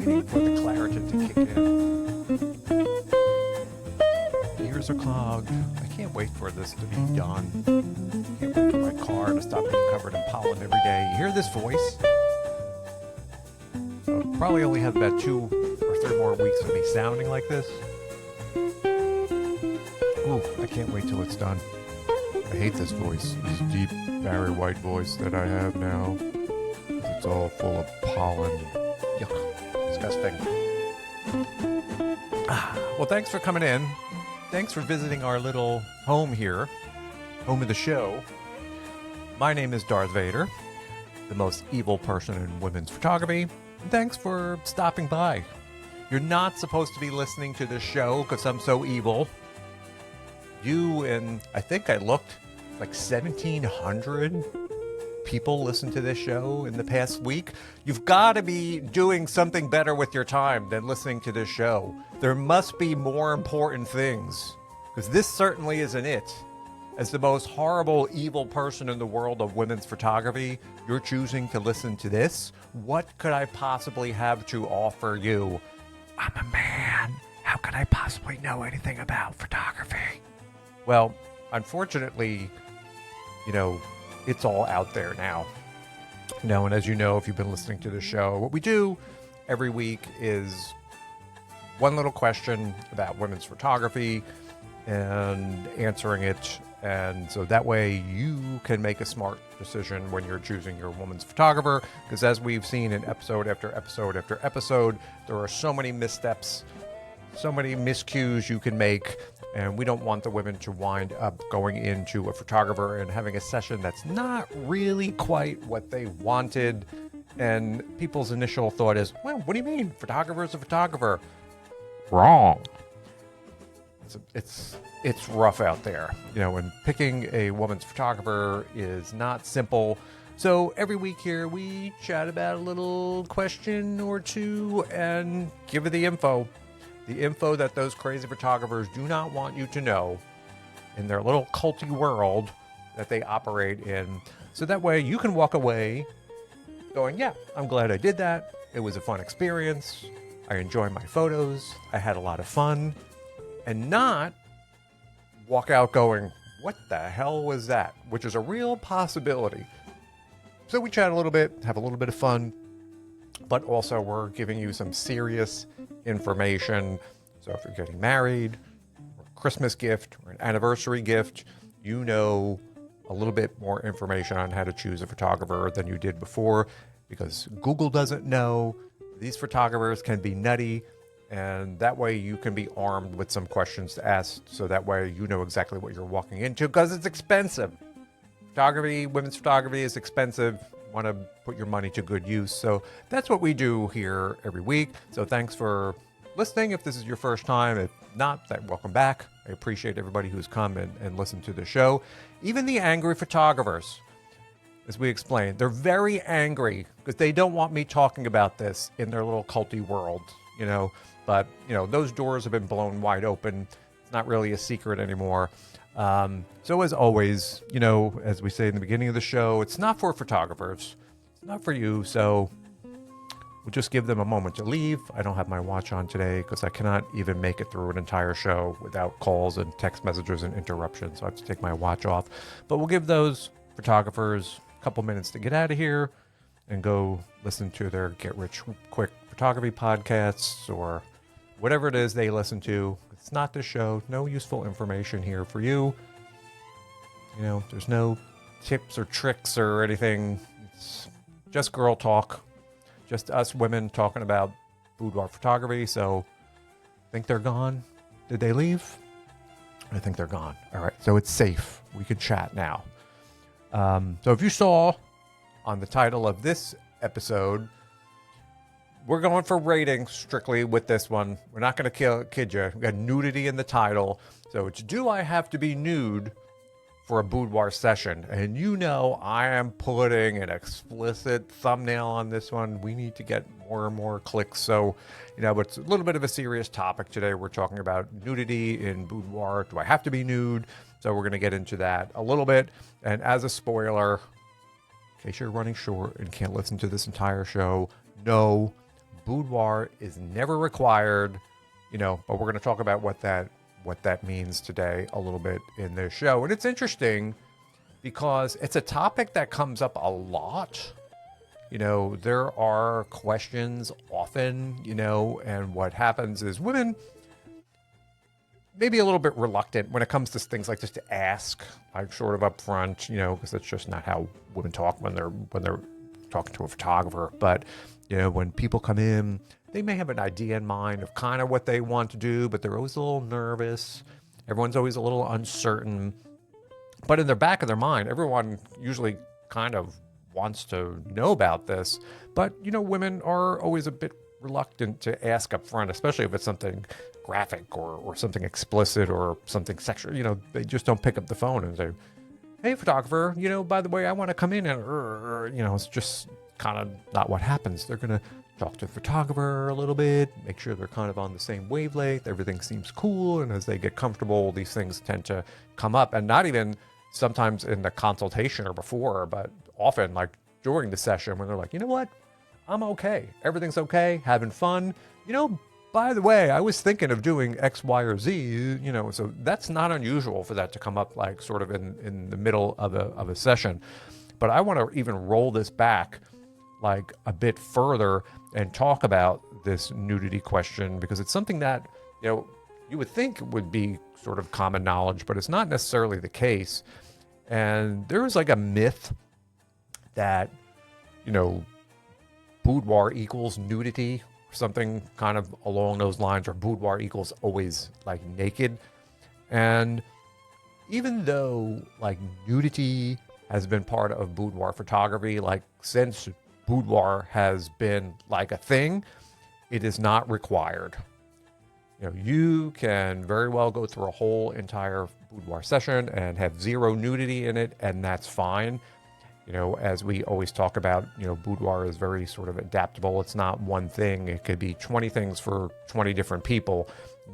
waiting for the Claritin to kick in. Ears are clogged. I can't wait for this to be done. Can't wait for my car to stop being covered in pollen every day. You hear this voice? So probably only have about 2 or 3 more weeks of me sounding like this. Ooh, I can't wait till it's done. I hate this voice, this deep Barry White voice that I have now. It's all full of pollen. Yuck, disgusting. Well, thanks for coming in. Thanks for visiting our little home here, home of the show. My name is Darth Vader, the most evil person in women's photography. And thanks for stopping by. You're not supposed to be listening to this show because I'm so evil. You and I think I looked like 1,700 people listen to this show in the past week. You've got to be doing something better with your time than listening to this show. There must be more important things, because this certainly isn't it. As the most horrible, evil person in the world of women's photography, you're choosing to listen to this? What could I possibly have to offer you? I'm a man. How could I possibly know anything about photography? Well, unfortunately, it's all out there now. And as you know, if you've been listening to the show, what we do every week is one little question about women's photography and answering it. And so that way you can make a smart decision when you're choosing your woman's photographer. Because as we've seen in episode after episode after episode, there are so many missteps, so many miscues you can make. And we don't want the women to wind up going into a photographer and having a session that's not really quite what they wanted. And people's initial thought is, well, what do you mean? Photographer's a photographer. Wrong. It's rough out there. And picking a woman's photographer is not simple. So every week here, we chat about a little question or two and give you the info. The info that those crazy photographers do not want you to know in their little culty world that they operate in. So that way you can walk away going, yeah, I'm glad I did that. It was a fun experience. I enjoy my photos. I had a lot of fun. And not walk out going, what the hell was that? Which is a real possibility. So we chat a little bit, have a little bit of fun, but also we're giving you some serious information. So if you're getting married, or a Christmas gift, or an anniversary gift, you know a little bit more information on how to choose a photographer than you did before, because Google doesn't know. These photographers can be nutty, and that way you can be armed with some questions to ask, so that way you know exactly what you're walking into, because it's expensive. Photography, women's photography is expensive. You want to put your money to good use. So that's what we do here every week. So thanks for listening if this is your first time. If not, then welcome back. I appreciate everybody who's come and listened to the show. Even the angry photographers, as we explained, they're very angry because they don't want me talking about this in their little culty world, But, those doors have been blown wide open. It's not really a secret anymore. So as always, as we say in the beginning of the show, it's not for photographers. It's not for you. So we'll just give them a moment to leave. I don't have my watch on today because I cannot even make it through an entire show without calls and text messages and interruptions. So I have to take my watch off. But we'll give those photographers a couple minutes to get out of here and go listen to their Get Rich Quick photography podcasts or whatever it is they listen to. It's not the show. No useful information here for you. There's no tips or tricks or anything. It's just girl talk. Just us women talking about boudoir photography. So, think they're gone? Did they leave? I think they're gone. All right. So it's safe. We can chat now. So if you saw on the title of this episode, we're going for ratings strictly with this one. We're not going to kid you. We got nudity in the title. So it's, do I have to be nude for a boudoir session? And I am putting an explicit thumbnail on this one. We need to get more and more clicks. So, but it's a little bit of a serious topic today. We're talking about nudity in boudoir. Do I have to be nude? So we're going to get into that a little bit. And as a spoiler, in case you're running short and can't listen to this entire show, no, boudoir is never required, but we're going to talk about what that means today a little bit in this show. And it's interesting because it's a topic that comes up a lot. There are questions often, and what happens is women maybe a little bit reluctant when it comes to things like this to ask, like sort of up front, because that's just not how women talk when they're talking to a photographer. But, when people come in, they may have an idea in mind of kind of what they want to do, but they're always a little nervous. Everyone's always a little uncertain. But in the back of their mind, everyone usually kind of wants to know about this. But, women are always a bit reluctant to ask up front, especially if it's something graphic or something explicit or something sexual. They just don't pick up the phone and say, hey, photographer, by the way, I want to come in and, it's just kind of not what happens. They're going to talk to the photographer a little bit, make sure they're kind of on the same wavelength. Everything seems cool. And as they get comfortable, these things tend to come up, and not even sometimes in the consultation or before, but often like during the session when they're like, you know what? I'm okay. Everything's okay. Having fun. By the way, I was thinking of doing X, Y, or Z, so that's not unusual for that to come up like sort of in the middle of a session. But I want to even roll this back like a bit further and talk about this nudity question, because it's something that, you would think would be sort of common knowledge, but it's not necessarily the case. And there is like a myth that, boudoir equals nudity, or something kind of along those lines, or boudoir equals always like naked. And even though like nudity has been part of boudoir photography, like since boudoir has been like a thing, it is not required. You can very well go through a whole entire boudoir session and have zero nudity in it, and that's fine. As we always talk about, boudoir is very sort of adaptable. It's not one thing. It could be 20 things for 20 different people.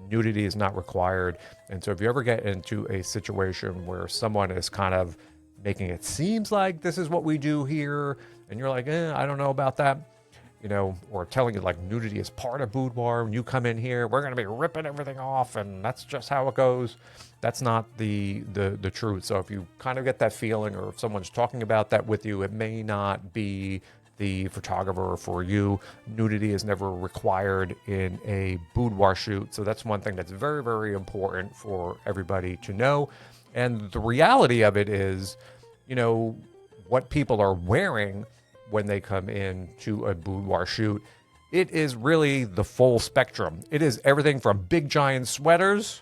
Nudity is not required. And so if you ever get into a situation where someone is kind of making it seems like this is what we do here, and you're like, I don't know about that, or telling you like nudity is part of boudoir, and you come in here, we're going to be ripping everything off, and that's just how it goes. That's not the truth. So if you kind of get that feeling, or if someone's talking about that with you, it may not be the photographer for you. Nudity is never required in a boudoir shoot. So that's one thing that's very, very important for everybody to know. And the reality of it is, what people are wearing when they come in to a boudoir shoot, it is really the full spectrum. It is everything from big giant sweaters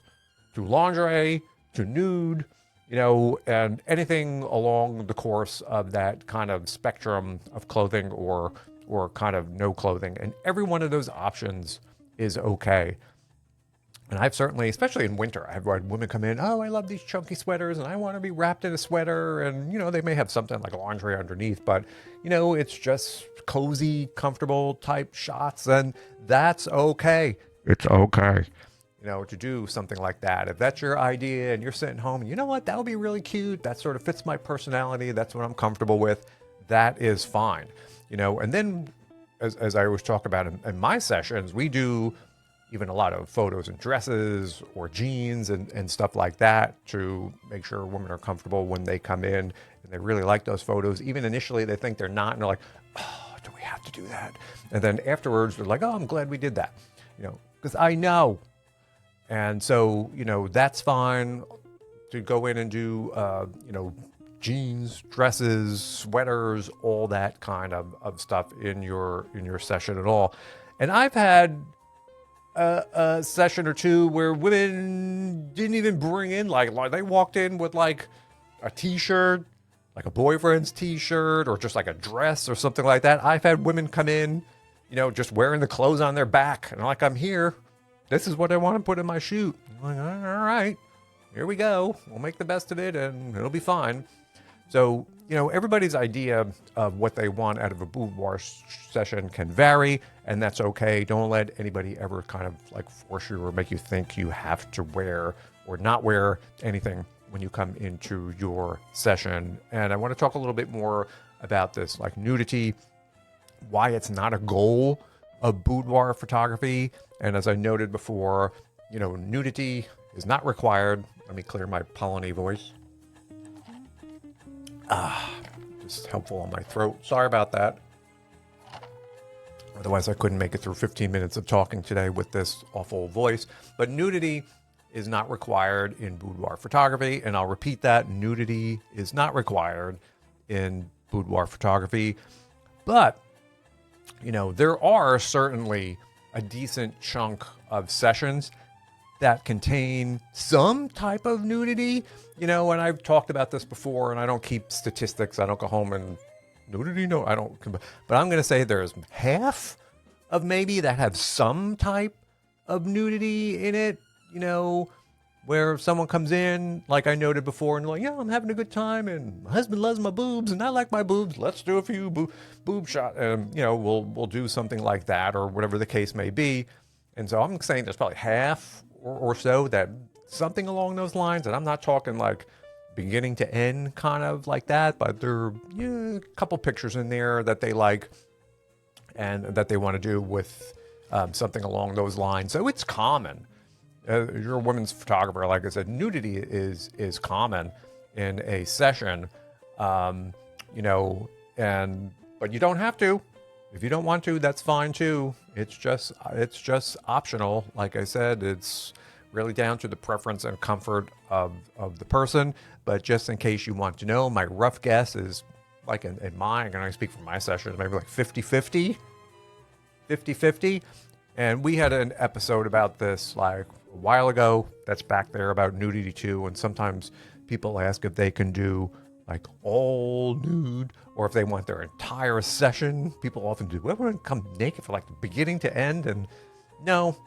to lingerie to nude, and anything along the course of that kind of spectrum of clothing or kind of no clothing. And every one of those options is okay. And I've certainly, especially in winter, I've had women come in, I love these chunky sweaters and I want to be wrapped in a sweater. And, they may have something like lingerie underneath, but, it's just cozy, comfortable type shots. And that's okay. It's okay, to do something like that. If that's your idea and you're sitting home and you know what, that would be really cute. That sort of fits my personality. That's what I'm comfortable with. That is fine, and then as I always talk about in my sessions, we do even a lot of photos in dresses or jeans and stuff like that to make sure women are comfortable when they come in and they really like those photos. Even initially they think they're not, and they're like, do we have to do that? And then afterwards they're like, I'm glad we did that, because I know. And so, that's fine to go in and do, jeans, dresses, sweaters, all that kind of stuff in your session at all. And I've had a session or two where women didn't even bring in like they walked in with like a t-shirt, like a boyfriend's t-shirt, or just like a dress or something like that. I've had women come in, just wearing the clothes on their back, and like, I'm here. This is what I want to put in my shoot. I'm like, all right, here we go. We'll make the best of it and it'll be fine. So, everybody's idea of what they want out of a boudoir session can vary, and that's okay. Don't let anybody ever kind of like force you or make you think you have to wear or not wear anything when you come into your session. And I want to talk a little bit more about this, like nudity, why it's not a goal of boudoir photography. And as I noted before, nudity is not required. Let me clear my Polony voice. Just helpful on my throat. Sorry about that. Otherwise, I couldn't make it through 15 minutes of talking today with this awful voice. But nudity is not required in boudoir photography. And I'll repeat that. Nudity is not required in boudoir photography. But, there are certainly a decent chunk of sessions that contain some type of nudity, and I've talked about this before, and I don't keep statistics. I don't go home and nudity. No, I don't. But I'm going to say there's half of maybe that have some type of nudity in it, where someone comes in, like I noted before, and like, yeah, I'm having a good time, and my husband loves my boobs, and I like my boobs. Let's do a few boob shot. We'll do something like that, or whatever the case may be. And so I'm saying there's probably half or so that something along those lines, and I'm not talking like beginning to end kind of like that, but there are a couple pictures in there that they like and that they want to do with something along those lines. So it's common. You're a women's photographer, like I said, nudity is common in a session, but you don't have to. If you don't want to, that's fine too. It's just optional. Like I said, it's really down to the preference and comfort of the person. But just in case you want to know, my rough guess is like in mine, and I speak for my sessions, maybe like 50-50. And we had an episode about this like a while ago that's back there about nudity too. And sometimes people ask if they can do like all nude or if they want their entire session. People often do, well, we're going to come naked for like the beginning to end. And no,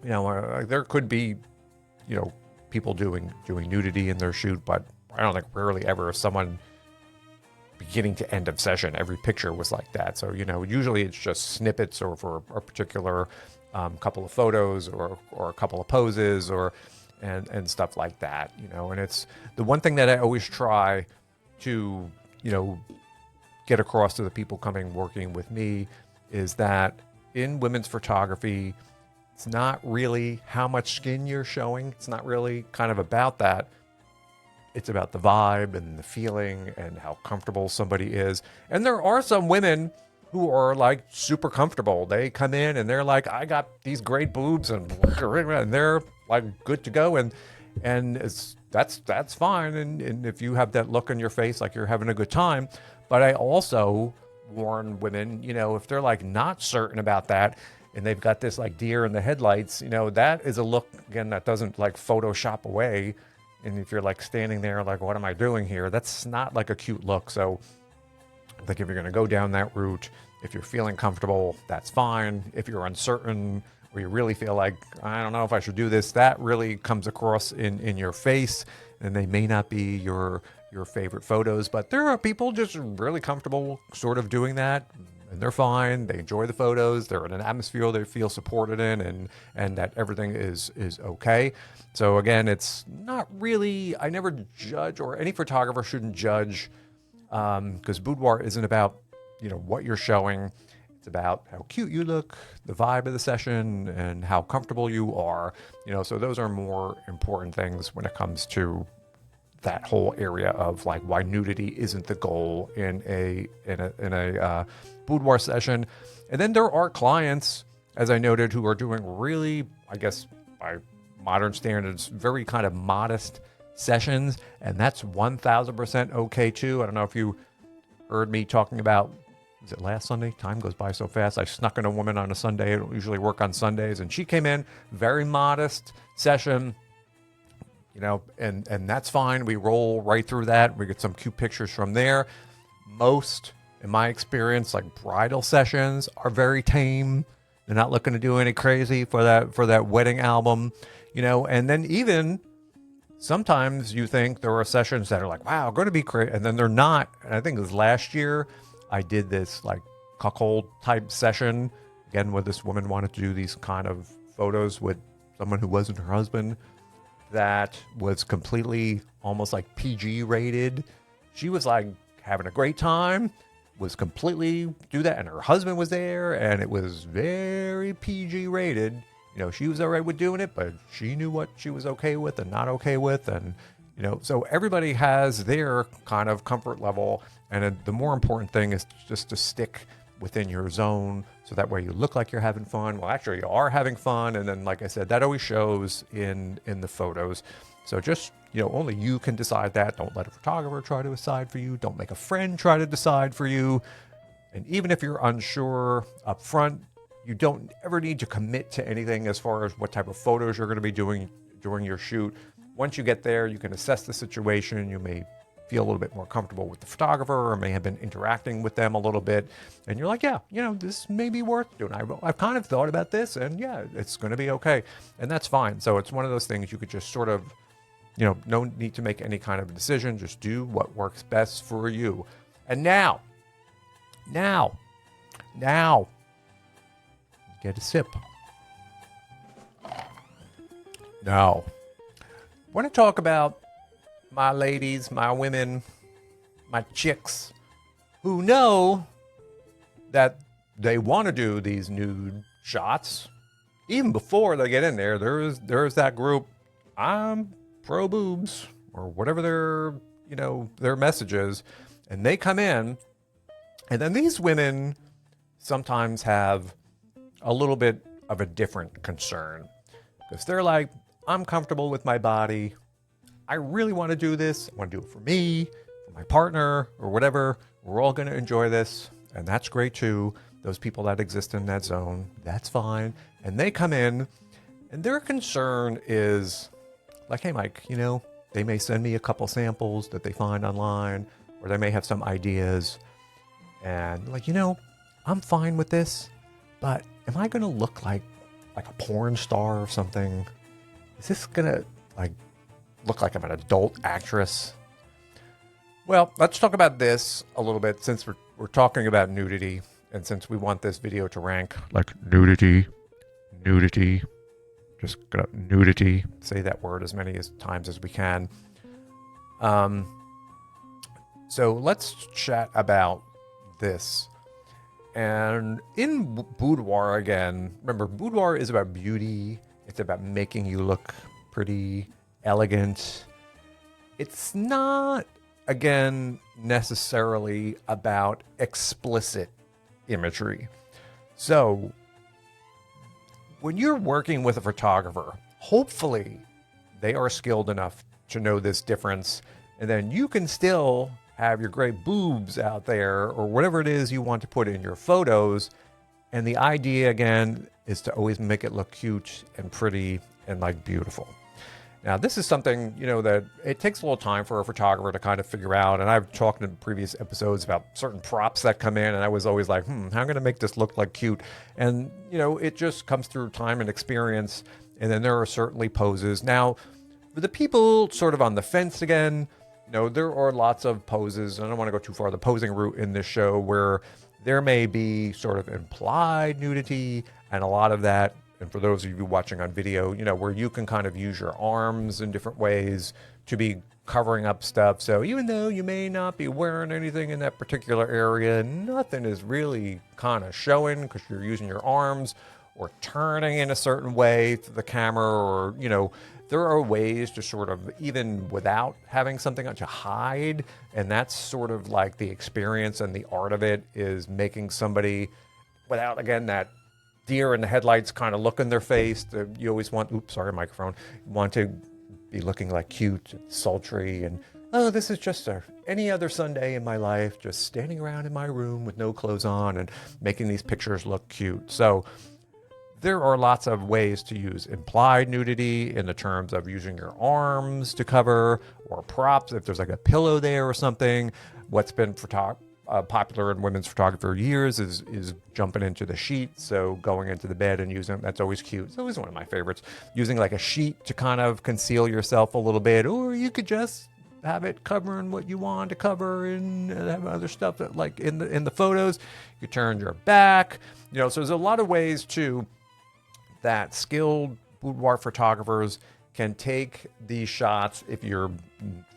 there could be, people doing nudity in their shoot, but I don't think rarely ever someone beginning to end of session, every picture was like that. So, usually it's just snippets or for a particular couple of photos or a couple of poses and stuff like that, and it's the one thing that I always try to, get across to the people working with me is that in women's photography, it's not really how much skin you're showing. It's not really kind of about that. It's about the vibe and the feeling and how comfortable somebody is. And there are some women who are like super comfortable. They come in and they're like, I got these great boobs and they're like good to go. And that's fine. And if you have that look on your face, like you're having a good time. But I also warn women, if they're like not certain about that and they've got this like deer in the headlights, that is a look, again, that doesn't like Photoshop away. And if you're like standing there, like, what am I doing here? That's not like a cute look. So like if you're going to go down that route, if you're feeling comfortable, that's fine. If you're uncertain or you really feel like, I don't know if I should do this, that really comes across in your face, and they may not be your favorite photos, but there are people just really comfortable sort of doing that, and they're fine. They enjoy the photos. They're in an atmosphere they feel supported in, and that everything is okay. So again, it's not really, I never judge, or any photographer shouldn't judge, because boudoir isn't about, what you're showing. It's about how cute you look, the vibe of the session, and how comfortable you are. So those are more important things when it comes to that whole area of like why nudity isn't the goal in a boudoir session. And then there are clients, as I noted, who are doing really, I guess by modern standards, very kind of modest sessions, and that's 1000% okay too. I don't know if you heard me talking about, was it last Sunday? Time goes by so fast. I snuck in a woman on a Sunday. I don't usually work on Sundays, and she came in, very modest session, and that's fine. We roll right through that. We get some cute pictures from there. Most, in my experience, like bridal sessions are very tame. They're not looking to do any crazy for that wedding album, and then even sometimes you think there are sessions that are like, wow, going to be crazy, and then they're not. And I think it was last year I did this like cuckold type session again, where this woman wanted to do these kind of photos with someone who wasn't her husband. That was completely almost like PG rated. She was like having a great time. was completely do that, and her husband was there, and it was very PG rated. You know, she was all right with doing it, but she knew what she was okay with and not okay with. And, you know, so everybody has their kind of comfort level. And the more important thing is just to stick within your zone, so that way you look like you're having fun. Well, actually you are having fun. And then, like I said, that always shows in the photos. So just, you know, only you can decide that. Don't let a photographer try to decide for you. Don't make a friend try to decide for you. And even if you're unsure up front, you don't ever need to commit to anything as far as what type of photos you're going to be doing during your shoot. Once you get there, you can assess the situation. You may feel a little bit more comfortable with the photographer, or may have been interacting with them a little bit. And you're like, yeah, you know, this may be worth doing. I've kind of thought about this, and yeah, it's going to be okay. And that's fine. So it's one of those things you could just sort of, you know, no need to make any kind of decision. Just do what works best for you. And now, get a sip. Now, I want to talk about my ladies, my women, my chicks who know that they want to do these nude shots. Even before they get in there, there's that group, I'm pro boobs, or whatever their message is, and they come in, and then these women sometimes have a little bit of a different concern, because they're like, I'm comfortable with my body. I really want to do this. I want to do it for me, for my partner, or whatever. We're all going to enjoy this, and that's great too. Those people that exist in that zone, that's fine. And they come in, and their concern is like, hey, Mike, you know, they may send me a couple samples that they find online, or they may have some ideas. And like, you know, I'm fine with this, but am I going to look like a porn star or something? Is this going to like look like I'm an adult actress? Well, let's talk about this a little bit, since we're talking about nudity, and since we want this video to rank like nudity, just gonna nudity, say that word as many times as we can. So let's chat about this. And in boudoir, again, remember, boudoir is about beauty. It's about making you look pretty, elegant. It's not, again, necessarily about explicit imagery. So when you're working with a photographer, hopefully they are skilled enough to know this difference, and then you can still have your great boobs out there, or whatever it is you want to put in your photos. And the idea, again, is to always make it look cute and pretty and like beautiful. Now, this is something, you know, that it takes a little time for a photographer to kind of figure out. And I've talked in previous episodes about certain props that come in, and I was always like, how am I going to make this look like cute? And, you know, it just comes through time and experience. And then there are certainly poses. Now, for the people sort of on the fence again, you know, there are lots of poses. I don't want to go too far the posing route in this show, where there may be sort of implied nudity, and a lot of that, and for those of you watching on video, you know, where you can kind of use your arms in different ways to be covering up stuff. So even though you may not be wearing anything in that particular area, nothing is really kind of showing, because you're using your arms or turning in a certain way to the camera, or, you know, there are ways to sort of, even without having something to hide. And that's sort of like the experience and the art of it, is making somebody, without, again, that deer in the headlights kind of look in their face. You always want, oops, sorry, microphone, you want to be looking like cute, sultry, and, oh, this is just any other Sunday in my life, just standing around in my room with no clothes on and making these pictures look cute. So there are lots of ways to use implied nudity in the terms of using your arms to cover, or props, if there's like a pillow there or something. What's been popular in women's photography for years is jumping into the sheet. So going into the bed and using, that's always cute. It's always one of my favorites. Using like a sheet to kind of conceal yourself a little bit, or you could just have it covering what you want to cover, and have other stuff that, like in the photos, you turn your back, you know. So there's a lot of ways too that skilled boudoir photographers can take these shots, if you're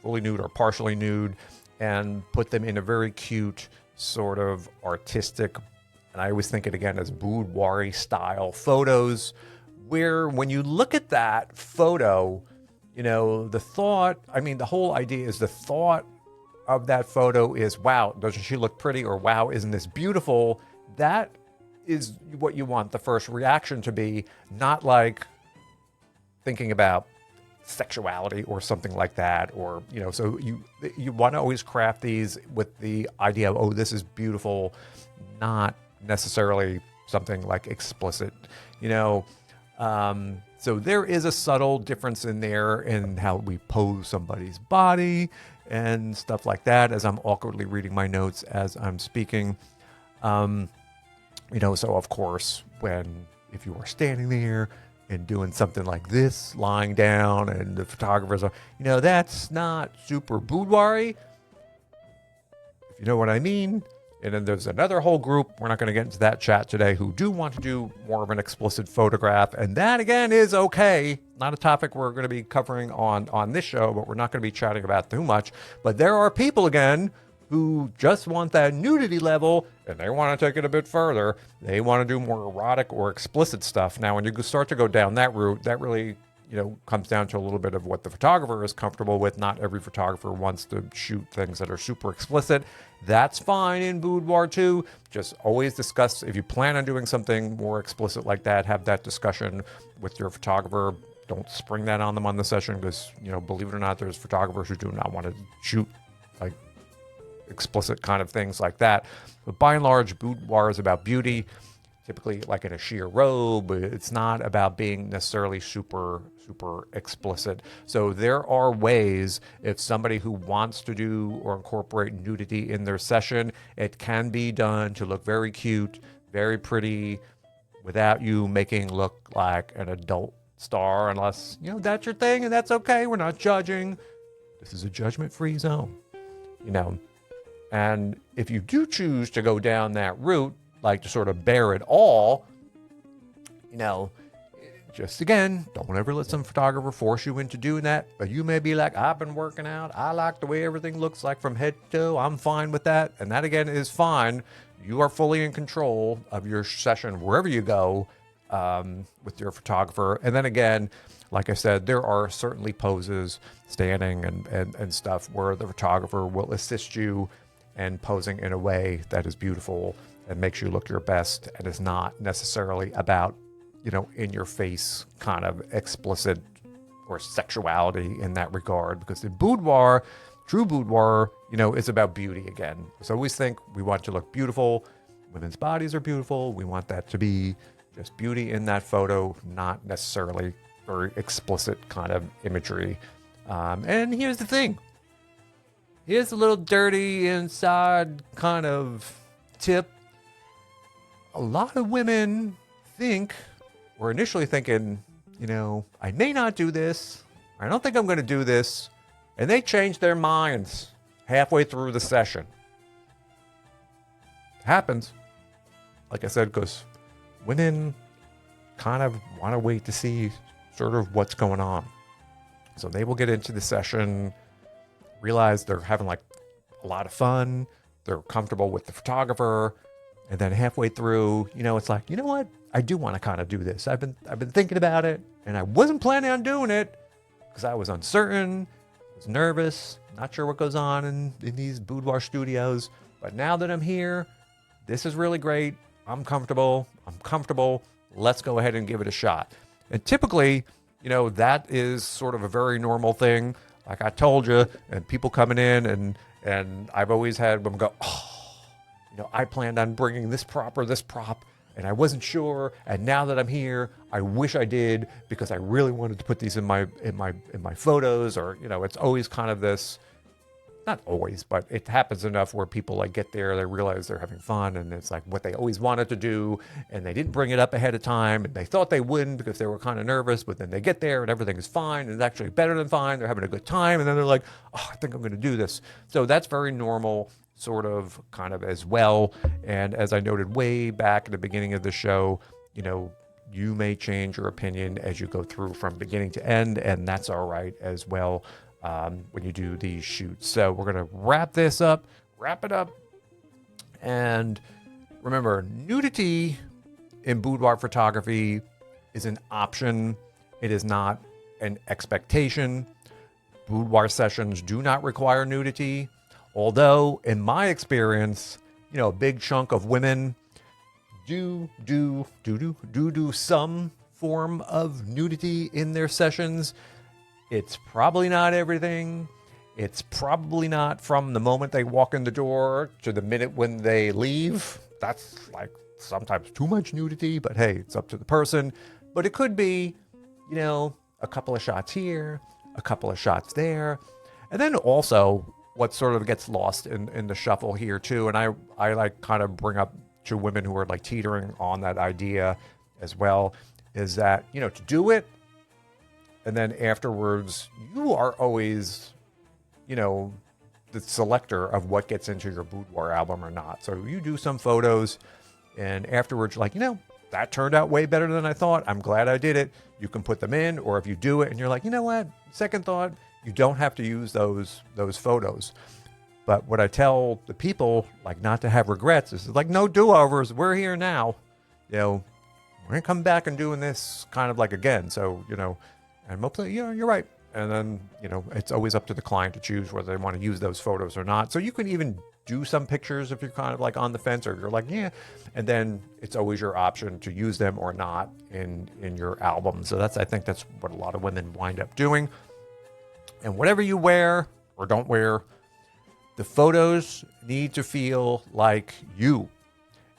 fully nude or partially nude, and put them in a very cute sort of artistic, and I always think it again as boudoir style photos, where when you look at that photo, the whole idea is the thought of that photo is, wow, doesn't she look pretty? Or wow, isn't this beautiful? That is what you want the first reaction to be, not like thinking about sexuality or something like that. Or, so you want to always craft these with the idea of, oh, this is beautiful, not necessarily something like explicit, so there is a subtle difference in there in how we pose somebody's body and stuff like that, as I'm awkwardly reading my notes as I'm speaking. So of course, if you are standing there and doing something like this, lying down, and the photographers are, that's not super boudoir-y, if you know what I mean. And then there's another whole group, we're not going to get into that chat today, who do want to do more of an explicit photograph. And that, again, is okay. Not a topic we're going to be covering on this show, but we're not going to be chatting about too much. But there are people, again, who just want that nudity level, and they want to take it a bit further. They want to do more erotic or explicit stuff. Now, when you start to go down that route, that really comes down to a little bit of what the photographer is comfortable with. Not every photographer wants to shoot things that are super explicit. That's fine in boudoir too. Just always discuss, if you plan on doing something more explicit like that, have that discussion with your photographer. Don't spring that on them on the session, because, believe it or not, there's photographers who do not want to shoot like explicit kind of things like that. But by and large, boudoir is about beauty, typically like in a sheer robe. It's not about being necessarily super explicit. So there are ways, if somebody who wants to do or incorporate nudity in their session, it can be done to look very cute, very pretty, without you making look like an adult star, unless, that's your thing, and that's okay. We're not judging. This is a judgment-free zone, And if you do choose to go down that route, like to sort of bear it all, just again, don't ever let some photographer force you into doing that. But you may be like, I've been working out, I like the way everything looks like from head to toe, I'm fine with that. And that, again, is fine. You are fully in control of your session wherever you go with your photographer. And then again, like I said, there are certainly poses, standing and stuff, where the photographer will assist you and posing in a way that is beautiful and makes you look your best, and is not necessarily about, in your face kind of explicit or sexuality in that regard. Because the boudoir, true boudoir, is about beauty again. So I always think we want to look beautiful. Women's bodies are beautiful. We want that to be just beauty in that photo, not necessarily very explicit kind of imagery. And here's the thing. Here's a little dirty inside kind of tip. A lot of women were initially thinking, I may not do this. I don't think I'm going to do this. And they change their minds halfway through the session. It happens. Like I said, because women kind of want to wait to see sort of what's going on. So they will get into the session, realize they're having like a lot of fun. They're comfortable with the photographer. And then halfway through, it's like, you know what? I do want to kind of do this. I've been thinking about it, and I wasn't planning on doing it because I was uncertain, was nervous, not sure what goes on in these boudoir studios. But now that I'm here, this is really great. I'm comfortable. Let's go ahead and give it a shot. And typically, that is sort of a very normal thing. Like I told you, and people coming in, and I've always had them go, I planned on bringing this prop, and I wasn't sure. And now that I'm here, I wish I did, because I really wanted to put these in my photos. Or, it's always kind of this, not always, but it happens enough where people like get there, they realize they're having fun, and it's like what they always wanted to do, and they didn't bring it up ahead of time, and they thought they wouldn't because they were kind of nervous, but then they get there and everything is fine, and it's actually better than fine. They're having a good time, and then they're like, I think I'm going to do this. So that's very normal, sort of, kind of as well. And as I noted way back at the beginning of the show, you may change your opinion as you go through from beginning to end, and that's all right as well when you do these shoots. So we're going to wrap it up, And remember, nudity in boudoir photography is an option. It is not an expectation. Boudoir sessions do not require nudity. Although, in my experience, a big chunk of women do some form of nudity in their sessions. It's probably not everything. It's probably not from the moment they walk in the door to the minute when they leave. That's like sometimes too much nudity, but hey, it's up to the person. But it could be, a couple of shots here, a couple of shots there. And then also what sort of gets lost in the shuffle here too, and I like kind of bring up to women who are like teetering on that idea as well, is that, to do it, and then afterwards, you are always, the selector of what gets into your boudoir album or not. So you do some photos, and afterwards, you're like, that turned out way better than I thought. I'm glad I did it. You can put them in, or if you do it and you're like, you know what, second thought, you don't have to use those photos. But what I tell the people, like, not to have regrets, is like, no do-overs. We're here now. We're going to come back and doing this kind of like again. So, and mostly, you're right. And then, it's always up to the client to choose whether they want to use those photos or not. So you can even do some pictures if you're kind of like on the fence, or you're like, yeah. And then it's always your option to use them or not in your album. So I think that's what a lot of women wind up doing. And whatever you wear or don't wear, the photos need to feel like you.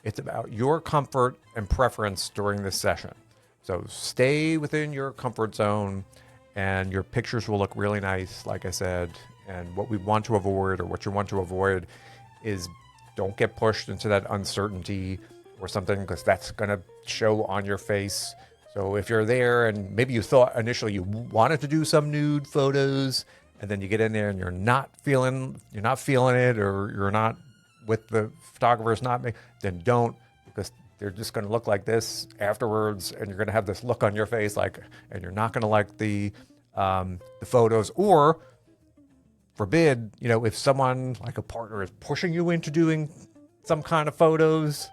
It's about your comfort and preference during this session. So stay within your comfort zone, and your pictures will look really nice, like I said. And what we want to avoid, or what you want to avoid, is don't get pushed into that uncertainty or something, because that's going to show on your face. So if you're there and maybe you thought initially you wanted to do some nude photos, and then you get in there and you're not feeling it, or you're not with the photographer's not, then don't, because they're just going to look like this afterwards, and you're going to have this look on your face, and you're not going to like the photos. Or forbid, if someone like a partner is pushing you into doing some kind of photos,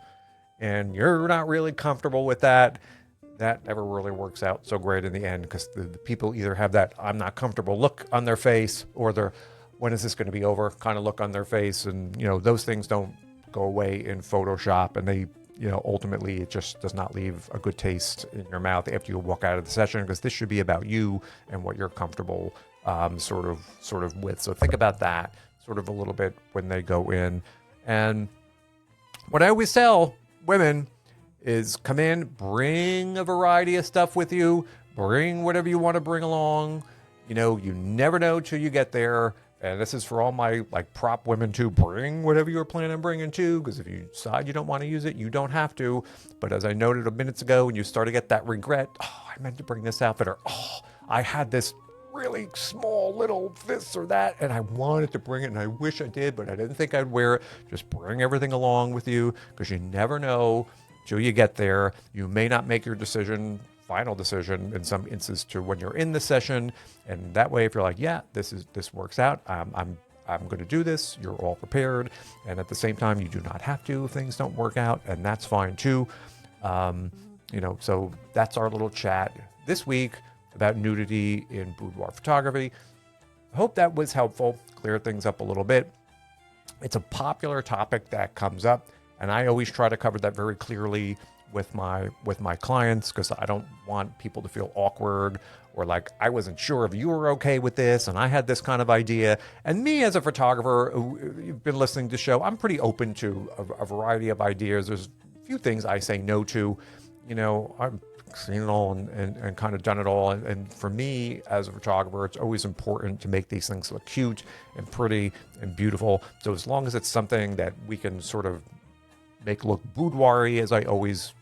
and you're not really comfortable with that, that never really works out so great in the end, because the people either have that I'm not comfortable look on their face, or they're, when is this going to be over kind of look on their face. And, those things don't go away in Photoshop, and they, ultimately it just does not leave a good taste in your mouth after you walk out of the session, because this should be about you and what you're comfortable sort of with. So think about that sort of a little bit when they go in. And what I always tell women is, come in, bring a variety of stuff with you, bring whatever you want to bring along. You never know till you get there. And this is for all my prop women too. Bring whatever you're planning on bringing too, because if you decide you don't want to use it, you don't have to. But as I noted a minutes ago, when you start to get that regret, I meant to bring this outfit, or I had this really small little this or that, and I wanted to bring it, and I wish I did, but I didn't think I'd wear it. Just bring everything along with you, because you never know till you get there. You may not make your final decision in some instances to when you're in the session, and that way, if you're like, yeah, this works out, I'm going to do this, you're all prepared. And at the same time, you do not have to if things don't work out, and that's fine too. So that's our little chat this week about nudity in boudoir photography. I hope that was helpful, clear things up a little bit. It's a popular topic that comes up, and I always try to cover that very clearly with my clients, because I don't want people to feel awkward, or like, I wasn't sure if you were okay with this, and I had this kind of idea. And me as a photographer, you've been listening to the show, I'm pretty open to a variety of ideas. There's a few things I say no to. I've seen it all and kind of done it all. And for me as a photographer, it's always important to make these things look cute and pretty and beautiful. So as long as it's something that we can sort of make look boudoir-y, as I always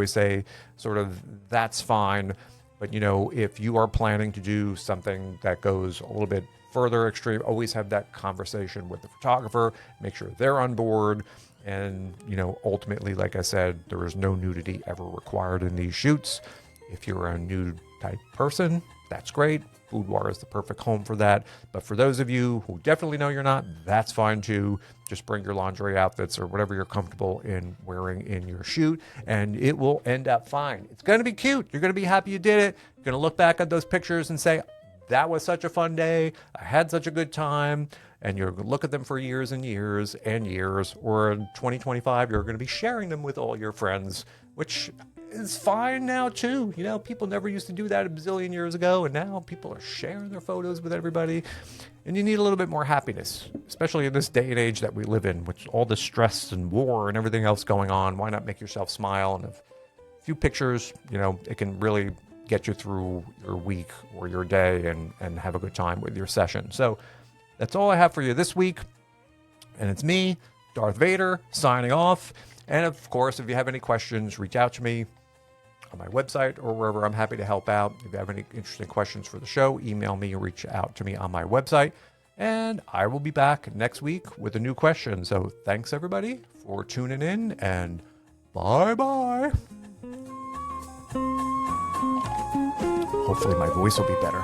say, sort of, that's fine. But if you are planning to do something that goes a little bit further extreme, always have that conversation with the photographer, make sure they're on board. And ultimately, like I said, there is no nudity ever required in these shoots. If you're a nude type person, that's great. Boudoir is the perfect home for that. But for those of you who definitely know you're not, that's fine too. Just bring your lingerie outfits or whatever you're comfortable in wearing in your shoot, and it will end up fine. It's going to be cute. You're going to be happy you did it. You're going to look back at those pictures and say, that was such a fun day. I had such a good time. And you're going to look at them for years and years and years. Or in 2025, you're going to be sharing them with all your friends, which is fine now too. You know, people never used to do that a bazillion years ago, and now people are sharing their photos with everybody. And you need a little bit more happiness, especially in this day and age that we live in, with all the stress and war and everything else going on. Why not make yourself smile? And a few pictures, you know, it can really get you through your week or your day and have a good time with your session. So that's all I have for you this week. And it's me, Darth Vader, signing off. And of course, if you have any questions, reach out to me on my website or wherever. I'm happy to help out. If you have any interesting questions for the show, email me or reach out to me on my website. And I will be back next week with a new question. So thanks everybody for tuning in, and bye-bye. Hopefully my voice will be better.